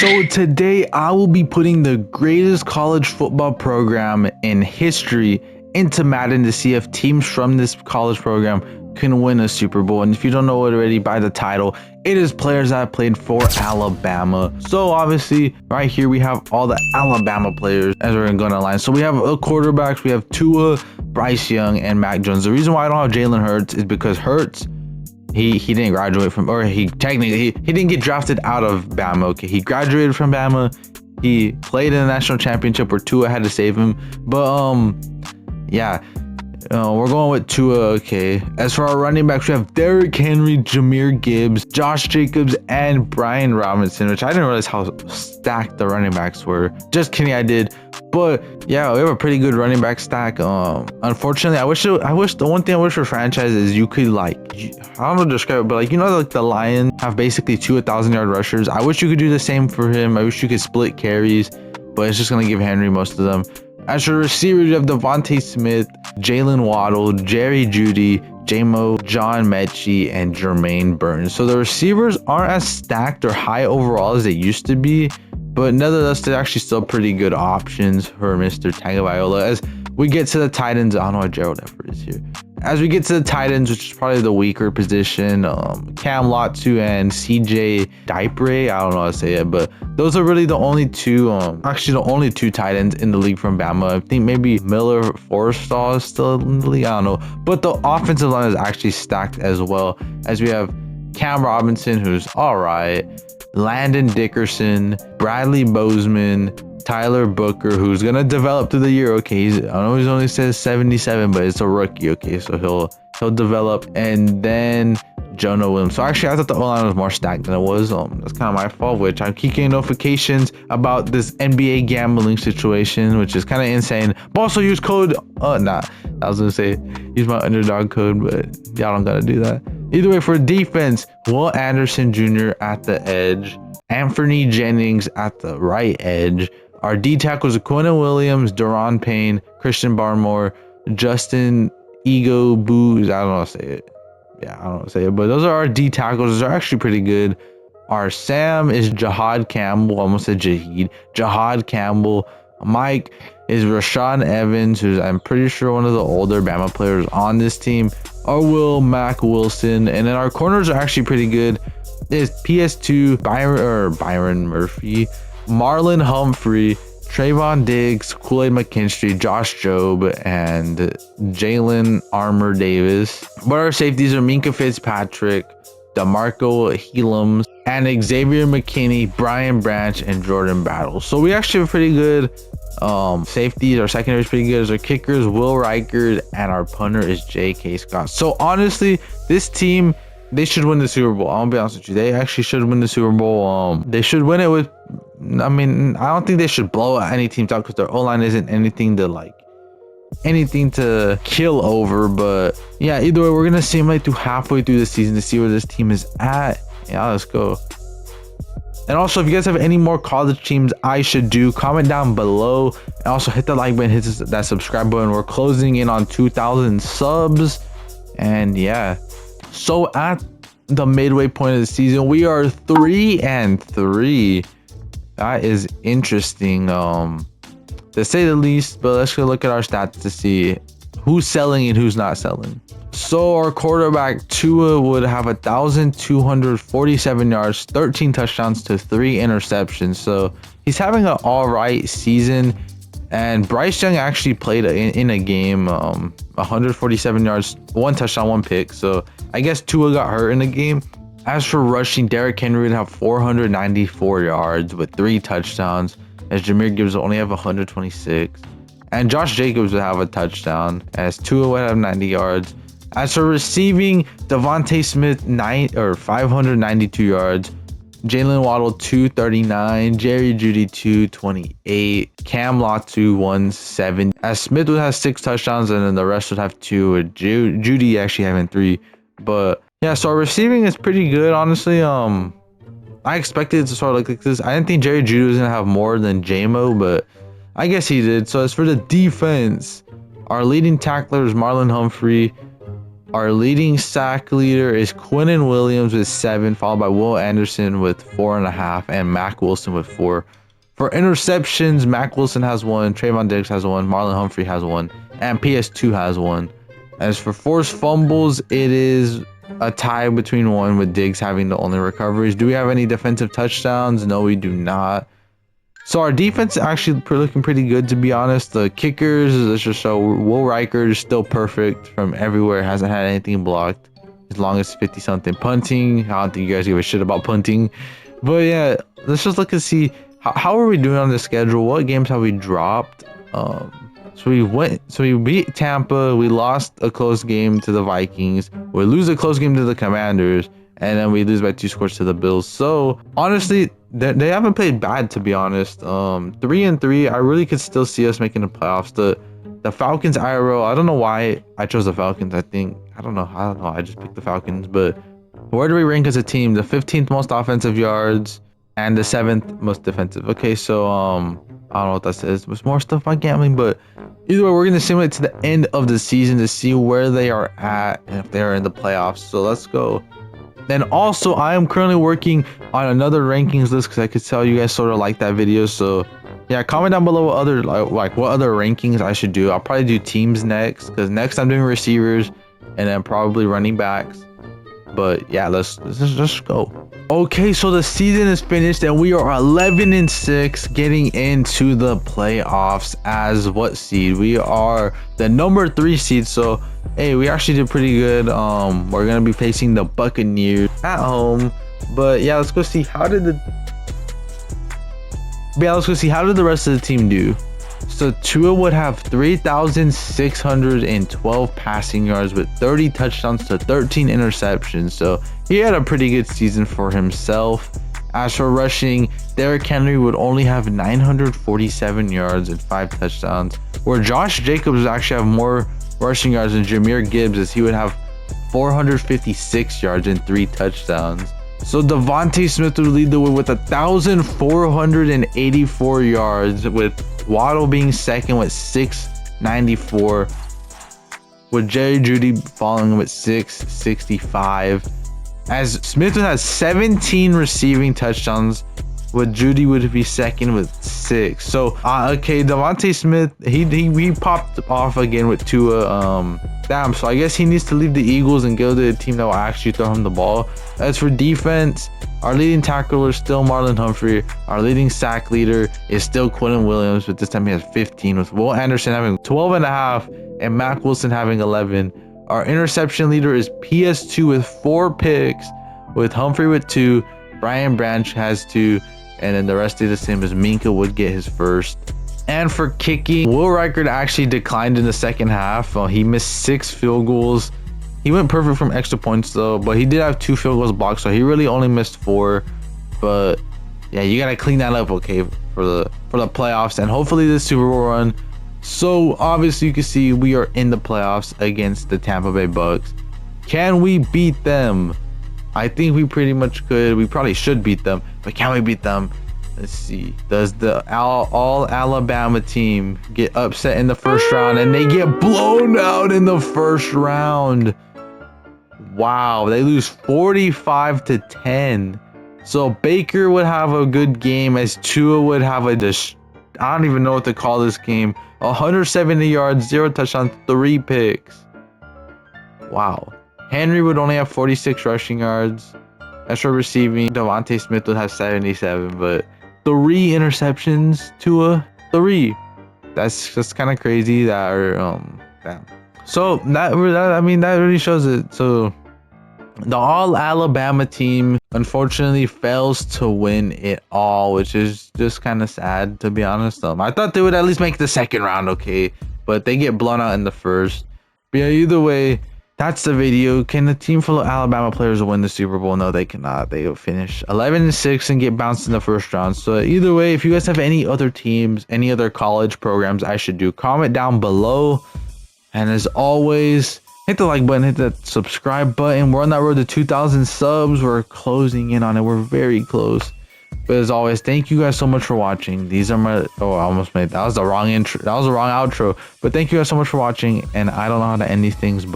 So today I will be putting the greatest college football program in history into Madden to see if teams from this college program can win a Super Bowl. And if you don't know it already by the title, it is players that have played for Alabama. So obviously right here we have all the Alabama players as we're going to line. So we have quarterbacks, we have Tua, Bryce Young, and Mac Jones. The reason why I don't have Jalen Hurts is because Hurts, he didn't graduate from, or he didn't get drafted out of Bama. Okay, he graduated from Bama. He played in the national championship where Tua had to save him. But yeah, we're going with Tua. Okay, as for our running backs, we have Derrick Henry, Jahmyr Gibbs, Josh Jacobs, and Brian Robinson, which I didn't realize how stacked the running backs were. Just kidding, I did. But yeah, we have a pretty good running back stack. Unfortunately, I wish the one thing I wish for franchise is you could, like, I don't know how to describe it, but like, you know, like the Lions have basically 1,000-yard rushers. I wish you could do the same for him. I wish you could split carries, but it's just gonna give Henry most of them. As for receivers, you have Devontae Smith, Jalen Waddle, Jerry Jeudy, J-Mo, John Mechie, and Jermaine Burns. So the receivers aren't as stacked or high overall as they used to be, but nevertheless, they're actually still pretty good options for Mr. Tagovailoa. As we get to the tight ends, I don't know what Gerald Everett is here. As we get to the tight ends, which is probably the weaker position, Cam Latu and CJ Diapre, I don't know how to say it, but those are really the only two, actually the only two tight ends in the league from Bama. I think maybe Miller Forrestall is still in the league, I don't know. But the offensive line is actually stacked as well, as we have Cam Robinson, who's all right, Landon Dickerson, Bradley Bozeman, Tyler Booker, who's gonna develop through the year. Okay, I know he only says 77, but it's a rookie. Okay, so he'll develop. And then Jonah Williams. So actually, I thought the O-line was more stacked than it was. That's kind of my fault, which I keep getting notifications about this NBA gambling situation, which is kind of insane. But also use code, I was gonna say use my underdog code, but y'all don't gotta do that. Either way, for defense, Will Anderson Jr. at the edge, Anthony Jennings at the right edge. Our D tackles are Quentin Williams, Daron Payne, Christian Barmore, Justin Ego Booz. I don't know how to say it. Yeah, I don't know how to say it. But those are our D tackles. Those are actually pretty good. Our Sam is Jahad Campbell. I almost said Jahid. Jahad Campbell. Mike is Rashawn Evans, who's I'm pretty sure one of the older Bama players on this team. Our Will Mac Wilson. And then our corners are actually pretty good. Is PS2 Byron Murphy, Marlon Humphrey, Trayvon Diggs, Kool-Aid McKinstry, Josh Jobe, and Jalen Armour Davis. But our safeties are Minka Fitzpatrick, DeMarco Helms, and Xavier McKinney, Brian Branch, and Jordan Battle. So we actually have pretty good safeties. Our secondary is pretty good. As our kickers, Will Reichard, and our punter is J.K. Scott. So honestly, this team, they should win the Super Bowl. I'll be honest with you. They actually should win the Super Bowl. They should win it with, I mean, I don't think they should blow any teams out because their O-line isn't anything to kill over. But yeah, either way, we're going to simulate through halfway through the season to see where this team is at. Yeah, let's go. And also, if you guys have any more college teams I should do, comment down below. And also hit the like button, hit that subscribe button. We're closing in on 2,000 subs. And yeah. So at the midway point of the season, we are 3-3. That is interesting, to say the least. But let's go look at our stats to see who's selling and who's not selling. So our quarterback Tua would have 1,247 yards, 13 touchdowns to 3 interceptions. So he's having an all right season. And Bryce Young actually played in a game, 147 yards, 1 touchdown, 1 pick. So I guess Tua got hurt in the game. As for rushing, Derrick Henry would have 494 yards with 3 touchdowns, as Jahmyr Gibbs will only have 126. And Josh Jacobs would have a touchdown, as Tua would have 90 yards. As for receiving, Devontae Smith 592 yards, Jalen Waddle 239, Jerry Jeudy 228, Cam Latu 170. As Smith would have 6 touchdowns, and then the rest would have 2, with Jeudy actually having 3. But yeah, so our receiving is pretty good, honestly. I expected it to sort of look like this. I didn't think Jerry Jeudy was gonna have more than J-Mo, but I guess he did. So as for the defense, our leading tackler is Marlon Humphrey, Our leading sack leader is Quinnen Williams with 7, followed by Will Anderson with 4.5, and Mac Wilson with 4. For interceptions, Mac Wilson has 1, Trayvon Diggs has 1, Marlon Humphrey has 1, and PS2 has 1. As for forced fumbles, it is a tie between 1 with Diggs having the only recoveries. Do we have any defensive touchdowns? No, we do not. So our defense is actually looking pretty good, to be honest. The kickers, let's just show Will Riker is still perfect from everywhere. Hasn't had anything blocked as long as 50 something. Punting, I don't think you guys give a shit about punting. But yeah, let's just look and see how are we doing on the schedule. What games have we dropped? So we beat Tampa. We lost a close game to the Vikings. We lose a close game to the Commanders. And then we lose by 2 scores to the Bills. So honestly, they haven't played bad, to be honest. 3-3. I really could still see us making the playoffs. The Falcons IRL. I don't know why I chose the Falcons. I don't know. I just picked the Falcons. But where do we rank as a team? The 15th most offensive yards and the 7th most defensive. Okay, so I don't know what that says. There's more stuff about gambling, but either way, we're gonna simulate to the end of the season to see where they are at and if they're in the playoffs. So let's go. Then also, I am currently working on another rankings list because I could tell you guys sort of like that video. So yeah, comment down below what other what other rankings I should do. I'll probably do teams next because next I'm doing receivers and then probably running backs. But yeah, let's just go. Okay, so the season is finished and we are 11-6, getting into the playoffs as what seed? We are the number 3 seed. So hey, we actually did pretty good. We're gonna be facing the Buccaneers at home. But yeah, let's go see how did the rest of the team do. So Tua would have 3,612 passing yards with 30 touchdowns to 13 interceptions. So he had a pretty good season for himself. As for rushing, Derrick Henry would only have 947 yards and 5 touchdowns, where Josh Jacobs would actually have more rushing yards than Jahmyr Gibbs, as he would have 456 yards and 3 touchdowns. So Devontae Smith would lead the way with 1,484 yards, with Waddle being second with 694, with Jerry Jeudy following with 665. As Smith would have 17 receiving touchdowns, with Jeudy would be second with 6. So okay, Devontae Smith, he popped off again with Tua. Damn, so I guess he needs to leave the Eagles and go to a team that will actually throw him the ball. As for defense, our leading tackler is still Marlon Humphrey. Our leading sack leader is still Quinnen Williams, but this time he has 15, with Will Anderson having 12.5 and Mac Wilson having 11. Our interception leader is PS2 with 4 picks, with Humphrey with 2, Brian Branch has 2, and then the rest of the same as Minka would get his first. And for kicking, Will Riker actually declined in the second half. He missed 6 field goals. He went perfect from extra points though, but he did have 2 field goals blocked, so he really only missed 4. But yeah, you gotta clean that up, okay, for the playoffs and hopefully the Super Bowl run. So obviously you can see we are in the playoffs against the Tampa Bay Bucks. Can we beat them? I think we pretty much could. We probably should beat them, but can we beat them? Let's see. Does the all Alabama team get upset in the first round and they get blown out in the first round? Wow, they lose 45-10. So Baker would have a good game, as Tua would have I don't even know what to call this game. 170 yards, 0 touchdowns, 3 picks. Wow. Henry would only have 46 rushing yards. As for receiving, Devontae Smith would have 77, but 3 interceptions. Tua, 3. That's just kind of crazy. Damn. So that really shows it. So the all Alabama team unfortunately fails to win it all, which is just kind of sad, to be honest. I thought they would at least make the second round, okay, but they get blown out in the first. But yeah, either way, that's the video. Can a team full of Alabama players win the Super Bowl? No, they cannot. They will finish 11-6 and get bounced in the first round. So either way, if you guys have any other teams, any other college programs I should do, comment down below. And as always, hit the like button, hit that subscribe button. We're on that road to 2,000 subs. We're closing in on it. We're very close. But as always, thank you guys so much for watching. These are my... Oh, I almost made... That was the wrong intro. That was the wrong outro. But thank you guys so much for watching. And I don't know how to end these things, but...